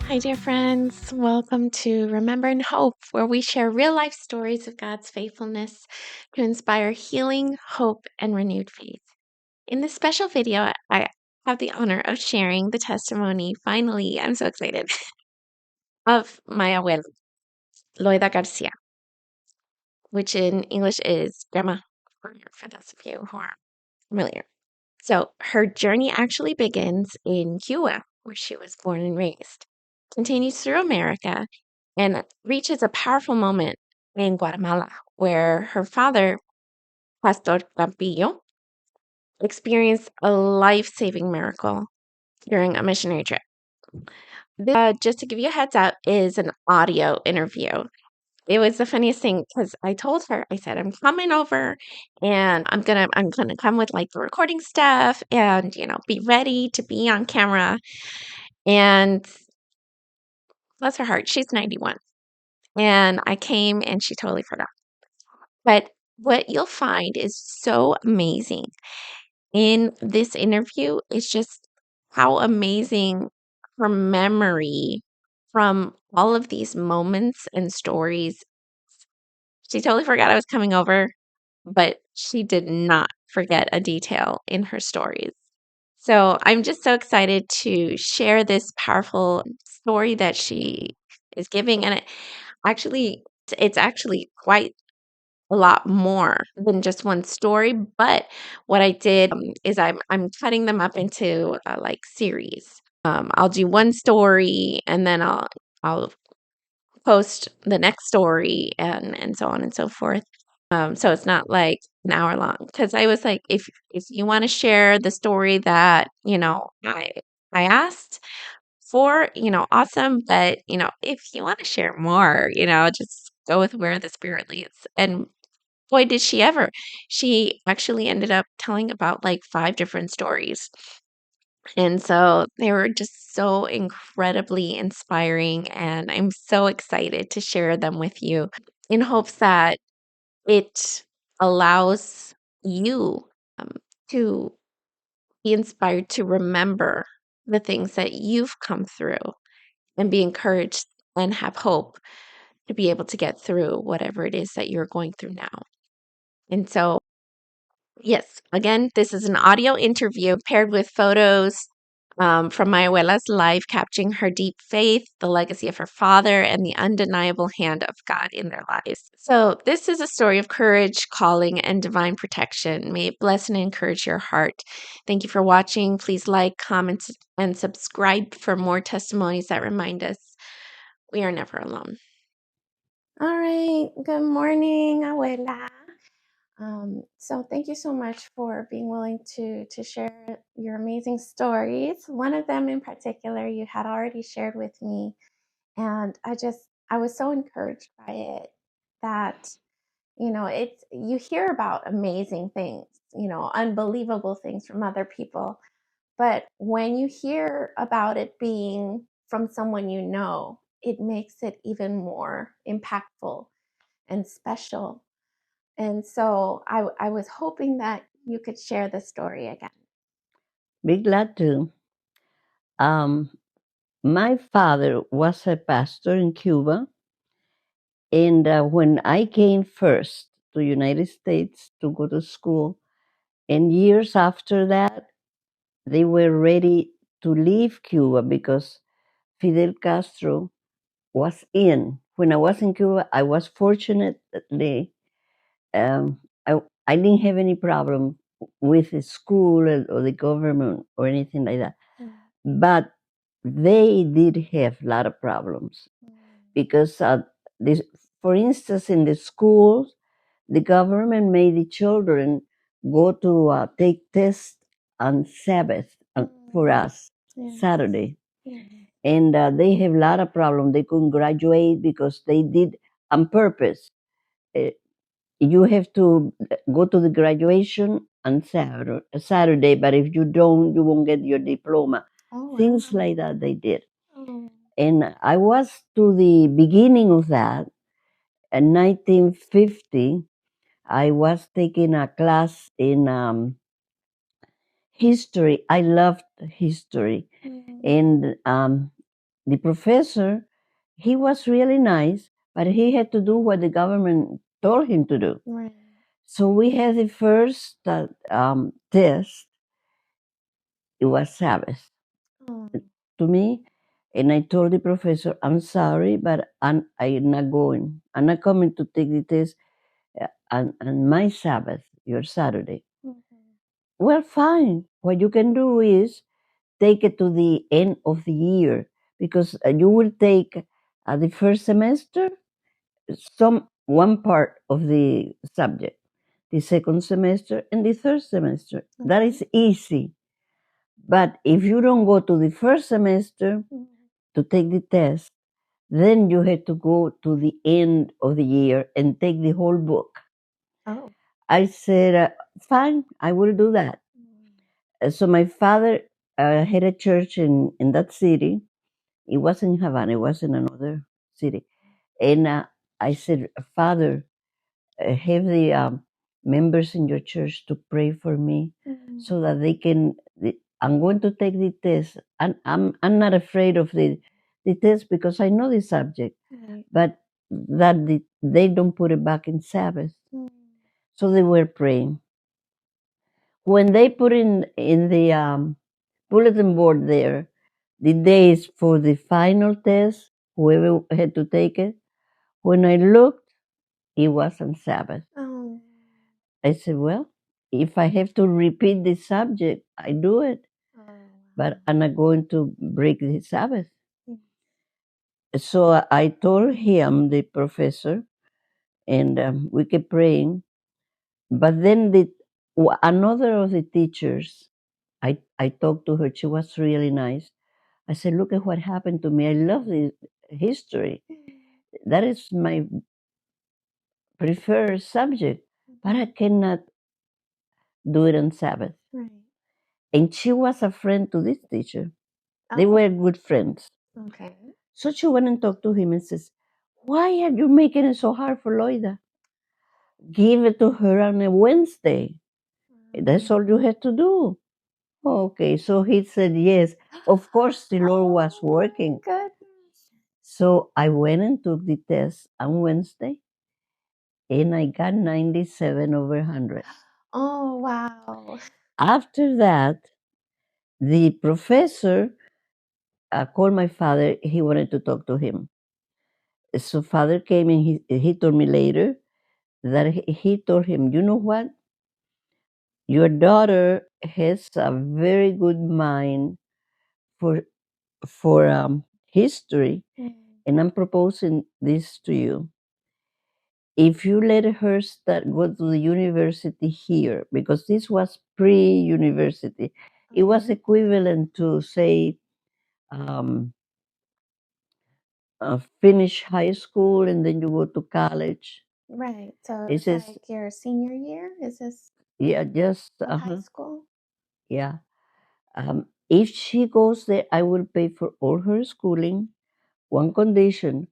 Hi, dear friends. Welcome to Remember and Hope, where we share real life stories of God's faithfulness to inspire healing, hope, and renewed faith. In this special video, I have the honor of sharing the testimony, finally, I'm so excited, of my Abuela, Loida Garcia, which in English is Grandma, for those of you who are familiar. So her journey actually begins in Cuba, where she was born and raised, continues through America, and reaches a powerful moment in Guatemala, where her father, Pastor Campillo, experienced a life-saving miracle during a missionary trip. This, just to give you a heads up, is an audio interview. It was the funniest thing because I told her, I said, I'm coming over and I'm gonna come with like the recording stuff and be ready to be on camera. And bless her heart, she's 91. And I came and she totally forgot. But what you'll find is so amazing in this interview is just how amazing her memory from all of these moments and stories. She totally forgot I was coming over, but she did not forget a detail in her stories. So I'm just so excited to share this powerful story that she is giving. And it's actually quite a lot more than just one story. But what I did is I'm cutting them up into like series. I'll do one story and then I'll post the next story and so on and so forth. So it's not like an hour long because I was like, if you want to share the story that I asked for, awesome. But if you want to share more, just go with where the spirit leads. And boy, did she ever! She actually ended up telling about like 5 different stories. And so they were just so incredibly inspiring, and I'm so excited to share them with you in hopes that it allows you um, to be inspired to remember the things that you've come through and be encouraged and have hope to be able to get through whatever it is that you're going through now. And so, yes, again, this is an audio interview paired with photos from my abuela's life, capturing her deep faith, the legacy of her father, and the undeniable hand of God in their lives. So, this is a story of courage, calling, and divine protection. May it bless and encourage your heart. Thank you for watching. Please like, comment, and subscribe for more testimonies that remind us we are never alone. All right. Good morning, Abuela. So thank you so much for being willing to share your amazing stories. One of them in particular you had already shared with me, and I was so encouraged by it that it's you hear about amazing things, unbelievable things from other people, but when you hear about it being from someone it makes it even more impactful and special. And so I was hoping that you could share the story again. Be glad to. My father was a pastor in Cuba, and when I came first to United States to go to school, and years after that, they were ready to leave Cuba because Fidel Castro was in. When I was in Cuba, I was fortunately, um, I didn't have any problem with the school or the government or anything like that. But they did have a lot of problems because this, for instance, in the schools, the government made the children go to take tests on Sabbath for us, Saturday. And they have a lot of problems. They couldn't graduate because they did on purpose. Uh, you have to go to the graduation on Saturday, but if you don't, you won't get your diploma. Oh, Things wow. like that they did. Oh. And I was to the beginning of that in 1950. I was taking a class in history. I loved history. And the professor, he was really nice, but he had to do what the government told him to do. Right. So we had the first test. It was Sabbath Oh. to me, and I told the professor, "I'm sorry, but I'm not going. I'm not coming to take the test on my Sabbath, your Saturday." Mm-hmm. Well, fine. What you can do is take it to the end of the year, because you will take the first semester one part of the subject, the second semester and the third semester. That is easy. But if you don't go to the first semester to take the test, then you have to go to the end of the year and take the whole book. Oh. I said, fine, I will do that. So my father had a church in that city. It wasn't in Havana, it was in another city. And I said, Father, have the members in your church to pray for me so that they can. I'm going to take the test. And I'm not afraid of the test because I know the subject, Right. but that they don't put it back in Sabbath. So they were praying. When they put in the bulletin board there the days for the final test, whoever had to take it, when I looked, it was on Sabbath. Oh. I said, well, if I have to repeat the subject, I do it. Oh. But I'm not going to break the Sabbath. So I told him, the professor, and we kept praying. But then another of the teachers, I talked to her. She was really nice. I said, look at what happened to me. I love the history. That is my preferred subject, but I cannot do it on Sabbath. Right. And she was a friend to this teacher. They Oh. were good friends. Okay. So she went and talked to him and says, why are you making it so hard for Loida? Give it to her on a Wednesday. That's all you have to do. Okay, so he said yes. Of course, the Lord was working. Goodness. So I went and took the test on Wednesday, and I got 97 over 100. Oh, wow. After that, the professor called my father. He wanted to talk to him. So father came and he told me later that he told him, you know what? Your daughter has a very good mind for history, and I'm proposing this to you. If you let her go to the university here, because this was pre-university, it was equivalent to say finish high school and then you go to college. Right. So It it's says, like your senior year? Is this yeah, just of high school? yeah. If she goes there, I will pay for all her schooling. One condition: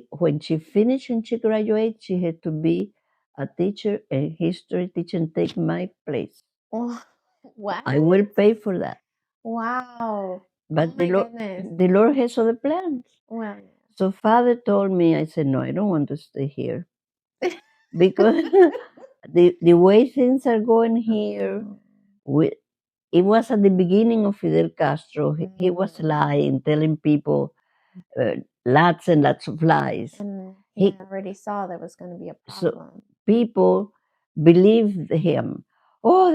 when she finished and she graduates, she had to be a teacher, a history teacher, and take my place. Oh, what? I will pay for that. Wow. But Oh my goodness. the Lord has other plans. Well, So Father told me, I said, no, I don't want to stay here because the way things are going here, it was at the beginning of Fidel Castro. He was lying, telling people lots and lots of lies. And He already saw there was going to be a So problem. people believed him. Oh,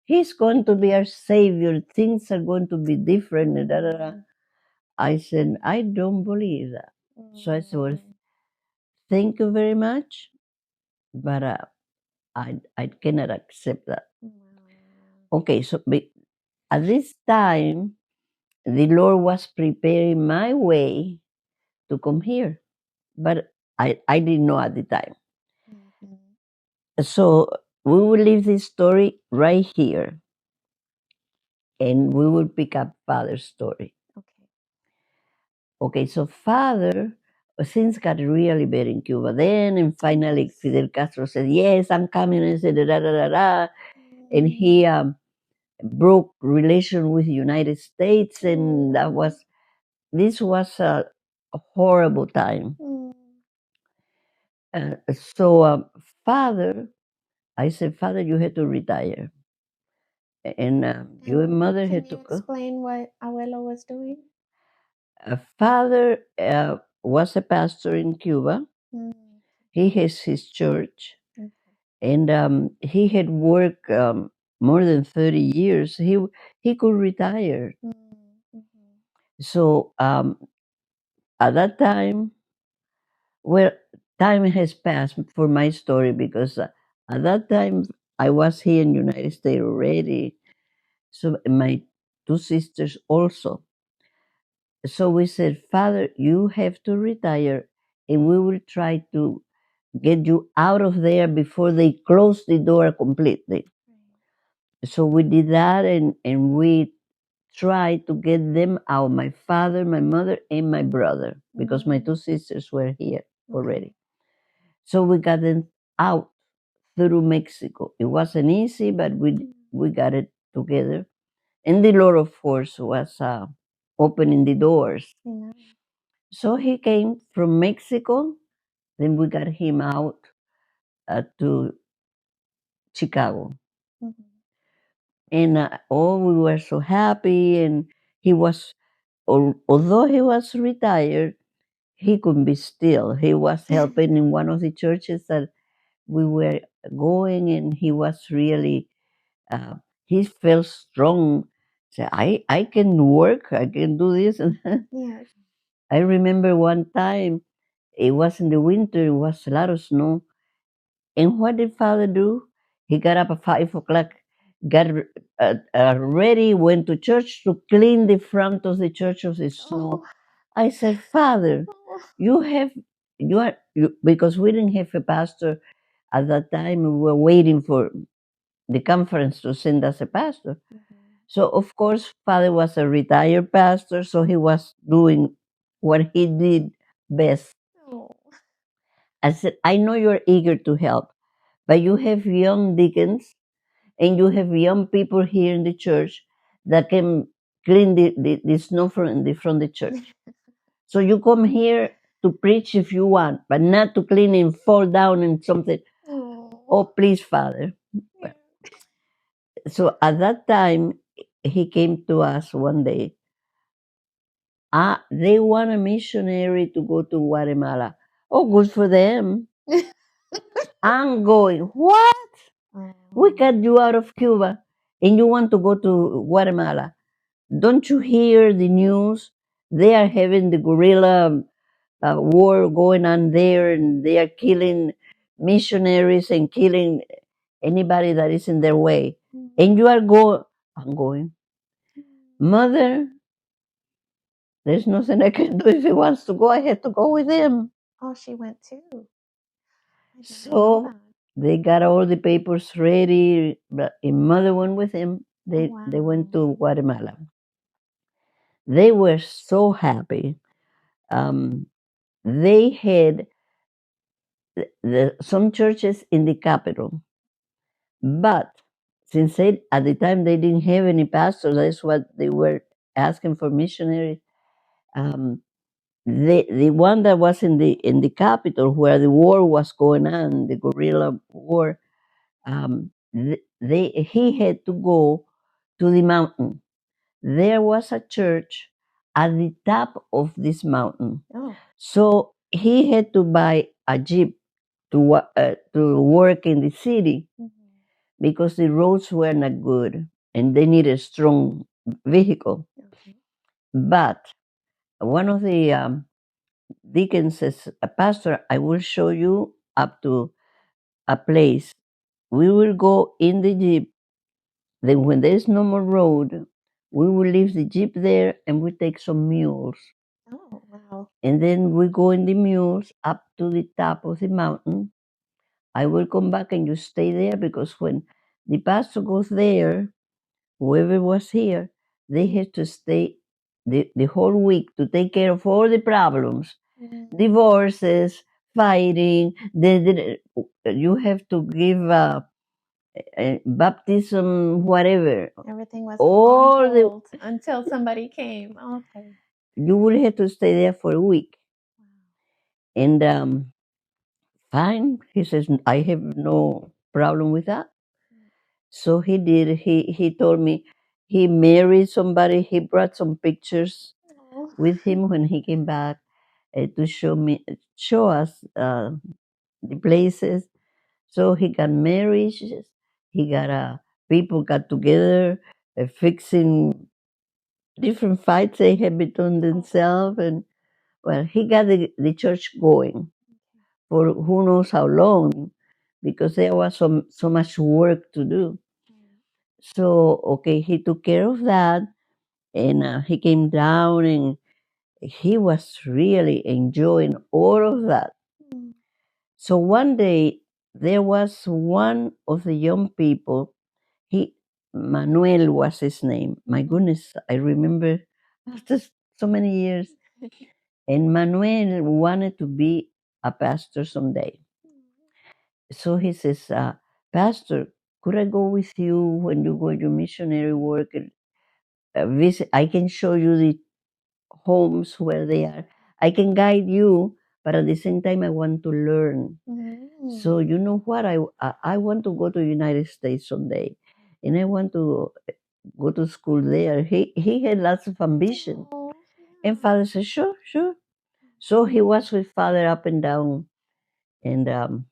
he's going to be our savior. Things are going to be different. Da, da, da. I said, I don't believe that. So I said, well, thank you very much, but I cannot accept that. Okay, so at this time, the Lord was preparing my way to come here, but I didn't know at the time. So we will leave this story right here, and we will pick up Father's story. Okay, so Father, things got really bad in Cuba then, and finally Fidel Castro said, yes, I'm coming, and said, da, da, da, da. And he broke relation with the United States, and that was this was a horrible time. So, father, I said, Father, you had to retire. And your mother Can had you to go. explain what Abuela was doing? Father was a pastor in Cuba. Mm. He has his church, Okay. and he had worked more than 30 years. He could retire. Mm-hmm. So at that time, well, time has passed for my story because at that time I was here in the United States already. So my two sisters also. So we said, Father, you have to retire, and we will try to get you out of there before they close the door completely. So we did that, and we tried to get them out, my father, my mother, and my brother, because my two sisters were here already. So we got them out through Mexico. It wasn't easy, but we got it together. And the Lord, of course, was opening the doors. Amen. So he came from Mexico. Then we got him out to Chicago. Mm-hmm. And oh, we were so happy. And he was, although he was retired, he couldn't be still. He was helping in one of the churches that we were going, and he was really, he felt strong. Say, I can work, I can do this. Yes. I remember one time, it was in the winter, it was a lot of snow. And what did Father do? He got up at 5 o'clock, got ready, went to church to clean the front of the church of the snow. I said, Father, you have, because we didn't have a pastor at that time. We were waiting for the conference to send us a pastor. So, of course, Father was a retired pastor, so he was doing what he did best. I said, I know you're eager to help, but you have young deacons and you have young people here in the church that can clean the snow from the church. So you come here to preach if you want, but not to clean and fall down and something. Oh, please, Father. So at that time, he came to us one day. They want a missionary to go to Guatemala. Oh, good for them. I'm going. What? We cut you out of Cuba and you want to go to Guatemala. Don't you hear the news? They are having the guerrilla war going on there, and they are killing missionaries and killing anybody that is in their way. And you are going. I'm going. Mother, there's nothing I can do. If he wants to go, I have to go with him. Oh, she went too. So they got all the papers ready, but his mother went with him. They went to Guatemala. They were so happy. They had some churches in the capital, but since at the time they didn't have any pastors, that's what they were asking for missionaries. Um, the one that was in the capital where the war was going on, the guerrilla war, he had to go to the mountain. There was a church at the top of this mountain. So he had to buy a jeep to work in the city because the roads were not good and they needed a strong vehicle. But one of the deacons says, Pastor, I will show you up to a place. We will go in the jeep. Then when there is no more road, we will leave the jeep there and we take some mules. Oh, wow. And then we go in the mules up to the top of the mountain. I will come back and you stay there because when the pastor goes there, whoever was here, they have to stay the whole week to take care of all the problems, divorces, fighting. You have to give baptism, whatever. Everything was All on the hold until somebody came. Okay. You will have to stay there for a week. And fine, he says, I have no problem with that. So he did. He told me he married somebody. He brought some pictures Oh. with him when he came back to show us the places. So he got married. He got people got together, fixing different fights they had between themselves, and well, he got the church going for who knows how long, because there was so much work to do. So okay, he took care of that, and he came down, and he was really enjoying all of that. So one day there was one of the young people. He Manuel was his name. My goodness, I remember after so many years. And Manuel wanted to be a pastor someday. So he says, Pastor, could I go with you when you go your missionary work and visit? I can show you the homes where they are. I can guide you, but at the same time, I want to learn. So you know what? I want to go to the United States someday, and I want to go to school there. He had lots of ambition, and Father said, sure, sure. So he was with Father up and down, and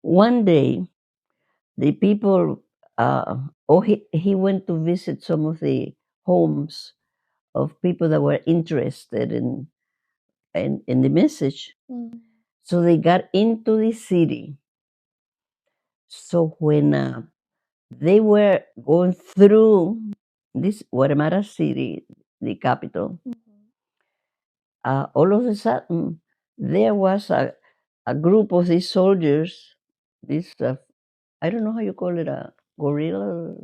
one day the people, he went to visit some of the homes of people that were interested in the message. So they got into the city. So when they were going through this Guatemala city, the capital, all of a sudden there was a group of these soldiers, this I don't know how you call it, a guerrilla.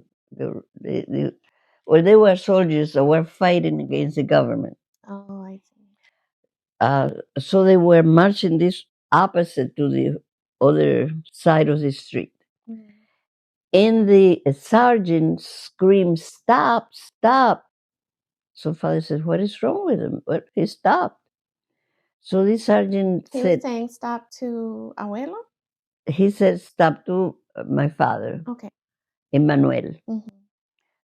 Well, they were soldiers that were fighting against the government. Oh, I see. So they were marching this opposite to the other side of the street. And the sergeant screamed, "Stop, stop." So Father says, "What is wrong with him?" Well, he stopped. So the sergeant He was said, saying stop to Abuela? he said, "Stop to my father, Okay. Emmanuel."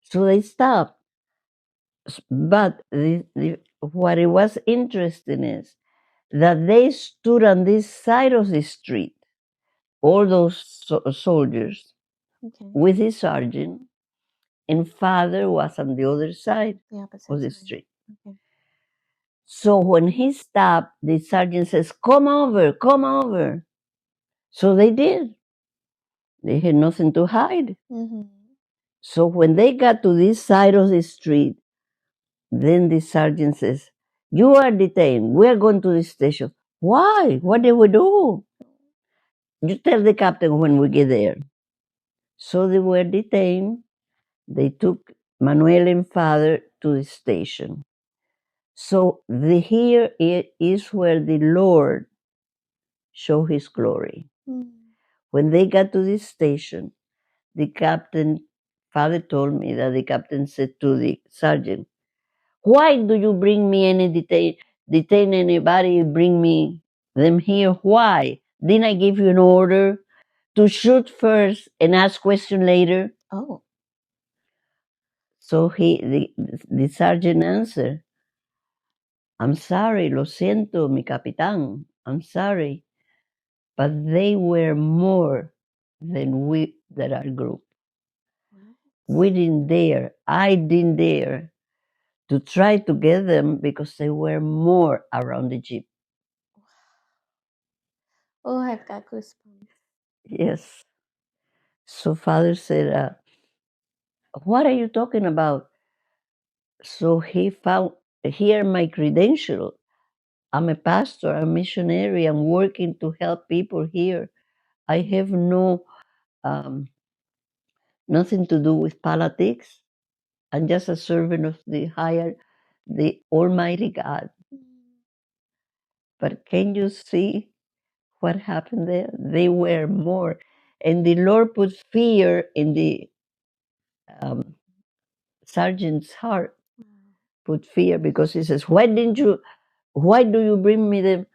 So they stopped. But what it was interesting is that they stood on this side of the street, all those soldiers, Okay. with his sergeant, and Father was on the other side The opposite of the side. street. Okay. So when he stopped, the sergeant says, "Come over, come over." So they did. They had nothing to hide. So when they got to this side of the street, then the sergeant says, "You are detained. We are going to the station." "Why? What did we do?" "You tell the captain when we get there." So they were detained. They took Manuel and Father to the station. So here is where the Lord showed his glory. When they got to this station, the captain, Father told me that the captain said to the sergeant, "Why do you bring me any detain anybody, bring me them here? Why? Didn't I give you an order to shoot first and ask question later?" Oh. So the sergeant answered, "I'm sorry, lo siento, mi capitán. I'm sorry. But they were more than we that are group. We didn't dare, I didn't dare to try to get them because they were more around the jeep." Oh, I've got goosebumps. Yes. So Father said, "What are you talking about?" So he found here my credential. I'm a pastor, I'm a missionary, I'm working to help people here. I have um, nothing to do with politics. I'm just a servant of the Almighty God. But can you see what happened there? They were more. And the Lord put fear in the um, sergeant's heart. put fear because he says, why do you bring me them?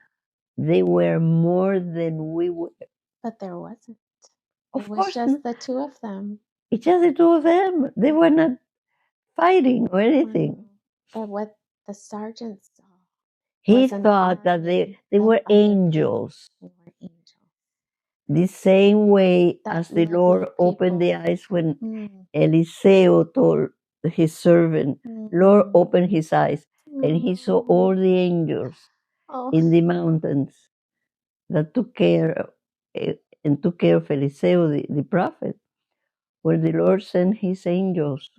They were more than we were. But there wasn't. Of It was course just not. the two of them. It's just the two of them. They were not fighting or anything. But what the sergeant saw He was an thought that army they of were other people. angels. They were angels. The same way That as the lovely Lord opened the people. eyes when Mm. Eliseo told his servant, Lord, Mm. open his eyes. And he saw all the angels Oh. in the mountains that took care and took care of Eliseo, the prophet, where the Lord sent his angels.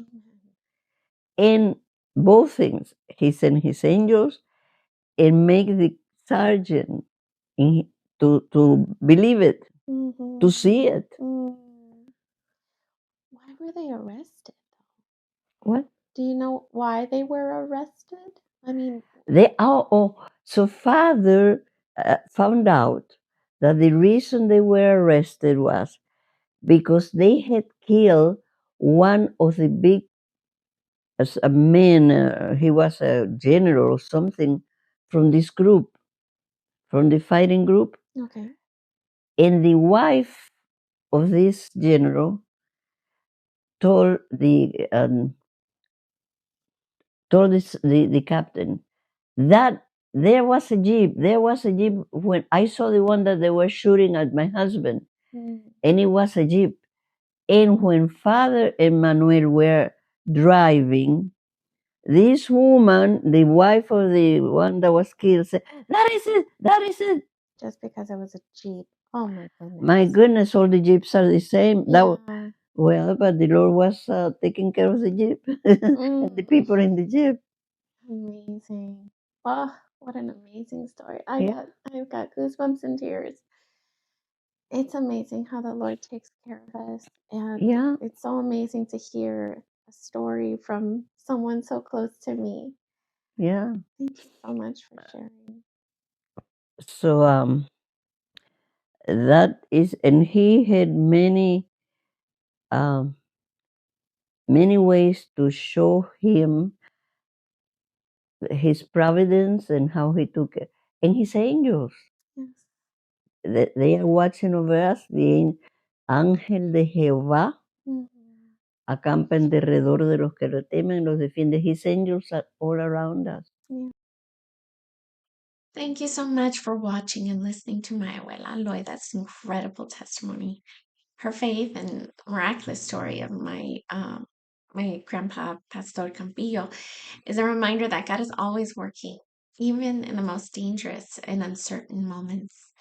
And both things, he sent his angels and make the sergeant to believe it, to see it. Why were they arrested? What? Do you know why they were arrested? I mean, So father found out that the reason they were arrested was because they had killed one of the big as a man. He was a general or something from this group, from the fighting group, okay. and the wife of this general told the captain that there was a jeep. There was a jeep when I saw the one that they were shooting at my husband, and it was a jeep. And when Father Emmanuel were driving, this woman, the wife of the one that was killed, said, "That is it. That is it." Just because it was a jeep. Oh my goodness. My goodness, all the jeeps are the same. Yeah. Well, but the Lord was taking care of the jeep and the people in the jeep. Amazing. Oh, what an amazing story. Yeah. I've got goosebumps and tears. It's amazing how the Lord takes care of us. And Yeah. it's so amazing to hear a story from someone so close to me. Yeah. Thank you so much for sharing. So that is, and he had um, many ways to show him his providence and how he took it, and his angels. Yes. They are watching over us. The ángel de Jehová acampa en derredor de los que lo temen, los defiende. His angels are all around us. Yeah. Thank you so much for watching and listening to my Abuela Loida's incredible testimony. Her faith and miraculous story of my grandpa, Pastor Campillo, is a reminder that God is always working, even in the most dangerous and uncertain moments.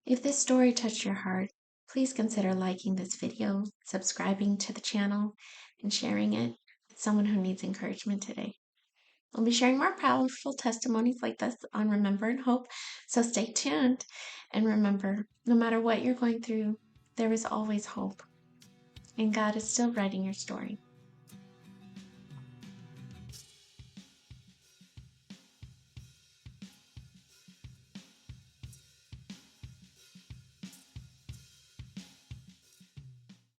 If this story touched your heart, please consider liking this video, subscribing to the channel, and sharing it with someone who needs encouragement today. We'll be sharing more powerful testimonies like this on Remember and Hope, so stay tuned. And remember, no matter what you're going through, there is always hope, and God is still writing your story.